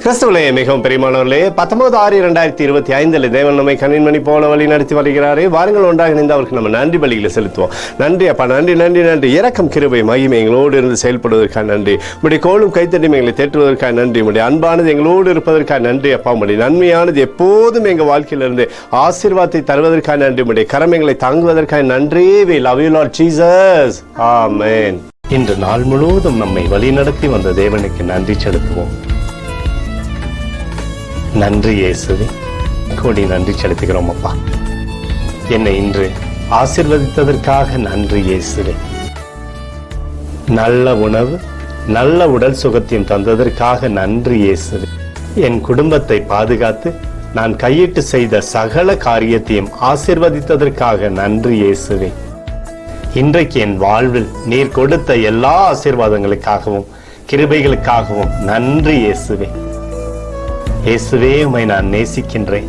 கிறிஸ்துவிலே மிகவும் பெரியமானவர்களே, 19/6/2025 தேவன் நம்மை கண்ணின்மணி போல வழி நடத்தி வருகிறாரே. வாருங்கள் ஒன்றாக இணைந்து அவருக்கு நம்ம நன்றி பலிகளை செலுத்துவோம். நன்றி அப்பா, நன்றி நன்றி நன்றி. இரக்கம் கிருபை மகிமை எங்களோடு இருந்து செயல்படுவதற்காக நன்றி. உடைய கோலும் கைத்தட்டி எங்களை தேற்றுவதற்காக நன்றி. உடைய அன்பானது எங்களோடு இருப்பதற்காக நன்றி அப்பா. உடைய நன்மையானது எப்போதும் எங்கள் வாழ்க்கையிலிருந்து ஆசீர்வாதத்தை தருவதற்காக நன்றி. உடைய கரம் எங்களை தாங்குவதற்காக நன்றி. We love you Lord Jesus. Amen. இன்று நாள் முழுவதும் நம்மை வழிநடத்தி வந்த தேவனுக்கு நன்றி செலுத்துவோம். நன்றி இயேசுவே, கோடி நன்றி செலுத்துகிறோம் அப்பா. என்னை இன்று ஆசீர்வதித்ததற்காக நன்றி இயேசுவே. நல்ல உணவு, நல்ல உடல் சுகத்தையும் தந்ததற்காக நன்றி இயேசுவே. என் குடும்பத்தை பாதுகாத்து நான் கையிட்டு செய்த சகல காரியத்தையும் ஆசீர்வதித்ததற்காக நன்றி இயேசுவே. இன்றைக்கு என் வாழ்வில் நீர் கொடுத்த எல்லா ஆசீர்வாதங்களுக்காகவும் கிருபைகளுக்காகவும் நன்றி இயேசுவே. இயேசுவே, உம்மை நான் நேசிக்கின்றேன்.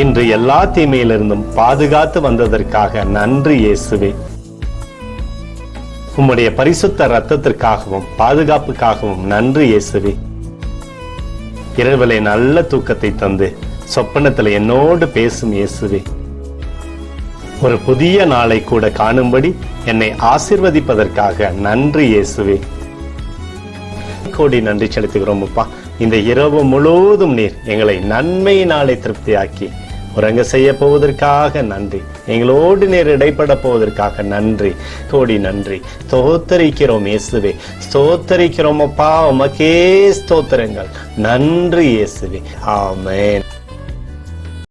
இன்று எல்லா தீமையிலிருந்தும் பாதுகாத்து வந்ததற்காக நன்றி இயேசுவே. உம்முடைய பரிசுத்த இரத்தத்திற்காகவும் பாதுகாப்புக்காகவும் நன்றி இயேசுவே. இரவிலே நல்ல தூக்கத்தை தந்து சொப்பனத்தில் என்னோடு பேசும் இயேசுவே. ஒரு புதிய நாளை கூட காணும்படி என்னை ஆசீர்வதிப்பதற்காக நன்றி இயேசுவே. கோடி நன்றி செலுத்துகிறோம் அப்பா. இந்த இரவு முழுவதும் நீர் எங்களை நன்மையினாலே திருப்தியாக்கி உறங்க செய்ய போவதற்காக நன்றி. எங்களோடு நீர் இடைப்பட போவதற்காக நன்றி. கோடி நன்றி. ஸ்தோத்தரிக்கிறோம் இயேசுவே, ஸ்தோத்தரிக்கிறோம் அப்பா. உமக்கே ஸ்தோத்திரங்கள். நன்றி இயேசுவே. ஆமென்.